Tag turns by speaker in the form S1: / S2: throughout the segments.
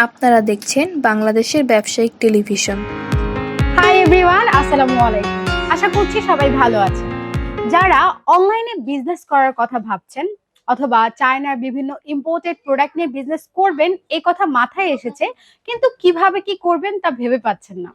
S1: আপনারা দেখছেন বাংলাদেশের ব্যবসায়িক টেলিভিশন।
S2: হাই এভরিওয়ান, আসসালামু আলাইকুম। আশা করছি সবাই ভালো আছেন। যারা অনলাইনে বিজনেস করার কথা ভাবছেন অথবা চায়নার বিভিন্ন ইম্পোর্টেড প্রোডাক্ট নিয়ে বিজনেস করবেন এই কথা মাথায় এসেছে, কিন্তু কিভাবে কি করবেন তা ভেবে পাচ্ছেন না,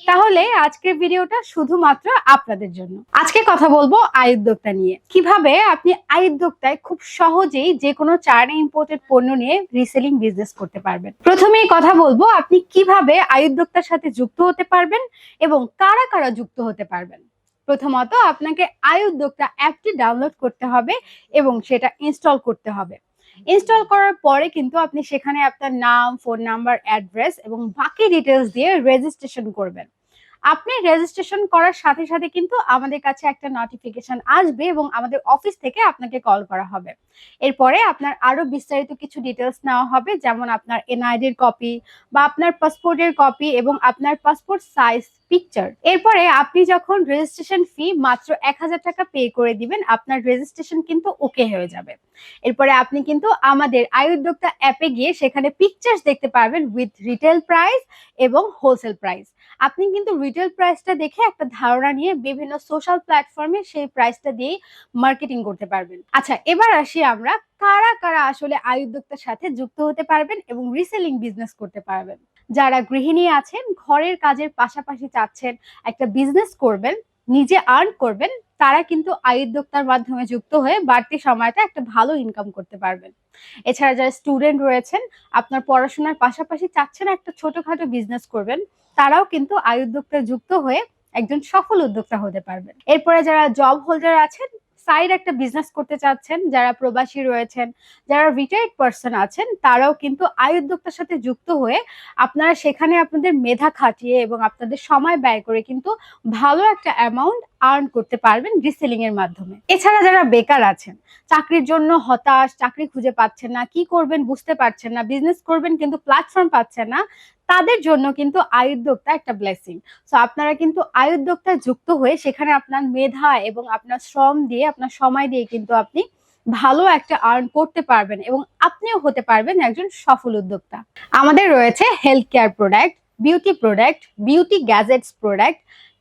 S2: তাহলে আজকের ভিডিওটা শুধুমাত্র আপনাদের জন্য। আজকে কথা বলবো আয় উদ্যোক্তা নিয়ে। কিভাবে আপনি আয় উদ্যোক্তায় খুব সহজেই যে কোনো চায়না ইম্পোর্টেড পণ্য নিয়ে রিসেলিং বিজনেস করতে পারবেন। প্রথমেই কথা বলবো আপনি কিভাবে আয় উদ্যোক্তার সাথে যুক্ত হতে পারবেন এবং কারা কারা যুক্ত হতে পারবেন। প্রথমত আপনাকে আয় উদ্যোক্তা অ্যাপটি ডাউনলোড করতে হবে এবং সেটা ইনস্টল করতে হবে। ইনস্টল করার পরে কিন্তু আপনি সেখানে আপনার নাম, ফোন নাম্বার, অ্যাড্রেস এবং বাকি ডিটেলস দিয়ে রেজিস্ট্রেশন করবেন। আপনি রেজিস্ট্রেশন করার সাথে সাথে কিন্তু আমাদের কাছে একটা নোটিফিকেশন আসবে এবং আমাদের অফিস থেকে আপনাকে কল করা হবে। এরপরে আপনার আরো বিস্তারিত কিছু ডিটেলস নেওয়া হবে, যেমন আপনার এনআইডির কপি বা আপনার পাসপোর্টের কপি এবং আপনার পাসপোর্ট সাইজ পিকচার। এরপরে আপনি যখন রেজিস্ট্রেশন ফি মাত্র 1000 টাকা পে করে দিবেন, আপনার রেজিস্ট্রেশন কিন্তু ওকে হয়ে যাবে। এরপরে আপনি কিন্তু আমাদের আয় উদ্যোক্তা অ্যাপে গিয়ে সেখানে পিকচার্স দেখতে পারবেন উইথ রিটেল প্রাইস এবং হোলসেল প্রাইস। আপনি কিন্তু রিটেল প্রাইসটা দেখে একটা ধারণা নিয়ে বিভিন্ন সোশ্যাল প্ল্যাটফর্মে সেই প্রাইসটা দিয়ে মার্কেটিং করতে পারবেন। আচ্ছা, এবার আসি আমরা কারা কারা আসলে আয় উদ্যোক্তার সাথে যুক্ত হতে পারবেন এবং রিসেলিং বিজনেস করতে পারবেন। যারা গৃহিণী আছেন, ঘরের কাজের পাশাপাশি চাচ্ছেন একটা বিজনেস করবেন, নিজে আর্ন করবেন, তারা কিন্তু আয় উদ্যোক্তার মাধ্যমে যুক্ত হয়ে বাড়তি সময়টা একটা ভালো ইনকাম করতে পারবেন। এছাড়া যারা স্টুডেন্ট রয়েছেন, আপনার পড়াশোনার পাশাপাশি চাচ্ছেন একটা ছোটখাটো বিজনেস করবেন, তারাও কিন্তু আয় উদ্যোক্তায় যুক্ত হয়ে একজন সফল উদ্যোক্তা হতে পারবেন। এরপরে যারা জব হোল্ডার আছেন, সাইড একটা বিজনেস করতে চাচ্ছেন, যারা প্রবাসী রয়েছেন, যারা রিটায়ার্ড পার্সন আছেন, তারাও কিন্তু আয় উদ্যোক্তার সাথে যুক্ত হয়ে আপনারা সেখানে আপনাদের মেধা খাটিয়ে এবং আপনাদের সময় ব্যয় করে কিন্তু ভালো একটা অ্যামাউন্ট আর্ন করতে পারবেন রিসেলিং এর মাধ্যমে। এছাড়া যারা বেকার আছেন, চাকরির জন্য হতাশ, চাকরি খুঁজে পাচ্ছেন না, কি করবেন বুঝতে পারছেন না, বিজনেস করবেন কিন্তু প্ল্যাটফর্ম পাচ্ছেন না, তাদের জন্য কিন্তু আয় উদ্যোক্তা একটা ব্লেসিং। সো আপনারা কিন্তু আয় উদ্যোক্তায় যুক্ত হয়ে সেখানে আপনার মেধা এবং আপনার শ্রম দিয়ে, আপনার সময় দিয়ে কিন্তু আপনি ভালো একটা আর্ন করতে পারবেন এবং আপনিও হতে পারবেন একজন সফল উদ্যোক্তা। আমাদের রয়েছে health care product, beauty product, beauty gadgets product,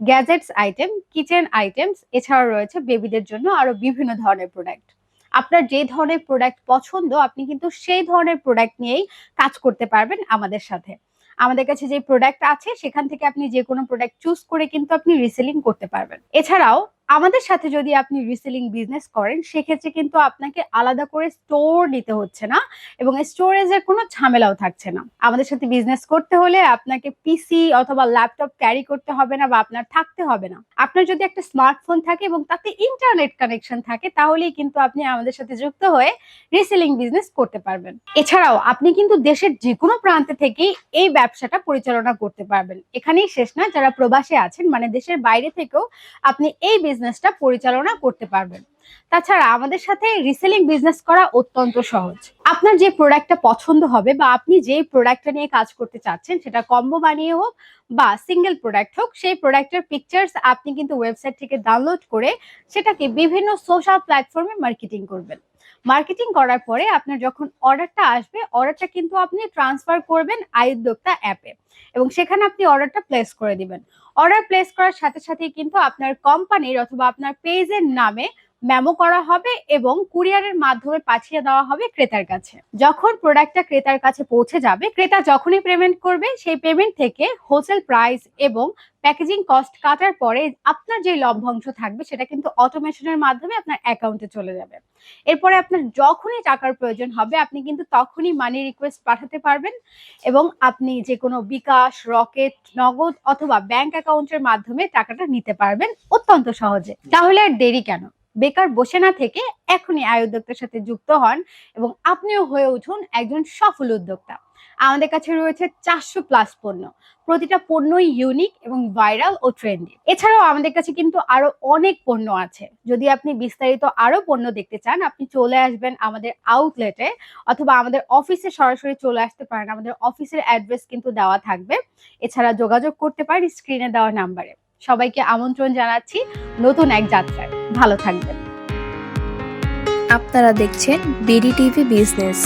S2: gadgets item, kitchen items, এছাড়াও রয়েছে বেবিদের জন্য আরো বিভিন্ন ধরনের প্রোডাক্ট। আপনার যে ধরনের প্রোডাক্ট পছন্দ আপনি কিন্তু সেই ধরনের প্রোডাক্ট নিয়েই কাজ করতে পারবেন আমাদের সাথে। আমাদের কাছে যে প্রোডাক্ট আছে সেখান থেকে আপনি যে কোনো প্রোডাক্ট চুজ করে কিন্তু আপনি রিসেলিং করতে পারবেন। এছাড়াও আমাদের সাথে যদি আপনি রিসেলিং বিজনেস করেন, সেক্ষেত্রে কিন্তু আপনাকে আলাদা করে স্টোর নিতে হচ্ছে না এবং স্টোরেজের কোনো ঝামেলাও থাকছে না। আমাদের সাথে বিজনেস করতে হলে আপনাকে পিসি অথবা ল্যাপটপ ক্যারি করতে হবে না বা আপনার থাকতে হবে না। আপনার যদি একটা স্মার্টফোন থাকে এবং তাতে ইন্টারনেট কানেকশন থাকে, তাহলেই কিন্তু আপনি আমাদের সাথে যুক্ত হয়ে রিসেলিং বিজনেস করতে পারবেন। এছাড়াও আপনি কিন্তু দেশের যে কোনো প্রান্তে থেকেই এই ব্যবসাটা পরিচালনা করতে পারবেন। এখানেই শেষ না, যারা প্রবাসে আছেন মানে দেশের বাইরে থেকেও আপনি এই বিজনেসটা পরিচালনা করতে পারবেন। তাছাড়া আমাদের সাথে রিসেলিং বিজনেস করা অত্যন্ত সহজ। আপনার যে প্রোডাক্টটা পছন্দ হবে বা আপনি যে প্রোডাক্টটা নিয়ে কাজ করতে চাচ্ছেন, সেটা কম্বো বানিয়ে হোক বা সিঙ্গেল প্রোডাক্ট হোক, সেই প্রোডাক্টের পিকচার্স আপনি কিন্তু ওয়েবসাইট থেকে ডাউনলোড করে সেটাকে বিভিন্ন সোশ্যাল প্ল্যাটফর্মে মার্কেটিং করবেন। মার্কেটিং করার পরে আপনার যখন অর্ডারটা আসবে, অর্ডারটা কিন্তু আপনি ট্রান্সফার করবেন আয় উদ্যোক্তা অ্যাপে এবং সেখানে আপনি অর্ডারটা প্লেস করে দিবেন। অর্ডার প্লেস করার সাথে সাথে কিন্তু আপনার কোম্পানির অথবা আপনার পেজের নামে মেমো করা হবে এবং কুরিয়ারের মাধ্যমে পাঠিয়ে দেওয়া হবে ক্রেতার কাছে। যখন প্রোডাক্টটা ক্রেতার কাছে পৌঁছে যাবে, ক্রেতা যখনই পেমেন্ট করবে, সেই পেমেন্ট থেকে হোলসেল প্রাইস এবং প্যাকেজিং কস্ট কাটার পরে আপনার যে লভ্যাংশ থাকবে সেটা কিন্তু অটোমেশনের মাধ্যমে আপনার অ্যাকাউন্টে চলে যাবে। এরপরে আপনার যখনই টাকার প্রয়োজন হবে আপনি কিন্তু তখনই মানি রিকোয়েস্ট পাঠাতে পারবেন এবং আপনি যে কোনো বিকাশ, রকেট, নগদ অথবা ব্যাংক অ্যাকাউন্টের মাধ্যমে টাকাটা নিতে পারবেন অত্যন্ত সহজে। তাহলে আর দেরি কেন? বেকার বসে না থেকে এখনই আয় উদ্যোক্তার সাথে যুক্ত হন এবং আপনিও হয়ে উঠুন একজন সফল উদ্যোক্তা। আমাদের কাছে রয়েছে 400+ পণ্য, প্রতিটা পণ্যই ইউনিক এবং ভাইরাল ও ট্রেন্ডি। এছাড়াও আমাদের কাছে কিন্তু আরো অনেক পণ্য আছে। যদি আপনি বিস্তারিত আরো পণ্য দেখতে চান, আপনি চলে আসবেন আমাদের আউটলেটে অথবা আমাদের অফিসে সরাসরি চলে আসতে পারেন। আমাদের অফিসের অ্যাড্রেস কিন্তু দেওয়া থাকবে। এছাড়া যোগাযোগ করতে পারেন স্ক্রিনে দেওয়া নাম্বারে। সবাইকে আমন্ত্রণ জানাচ্ছি নতুন এক যাত্রায়। ভালো থাকবেন।
S1: আপনারা দেখছেন বিডি টিভি বিজনেস।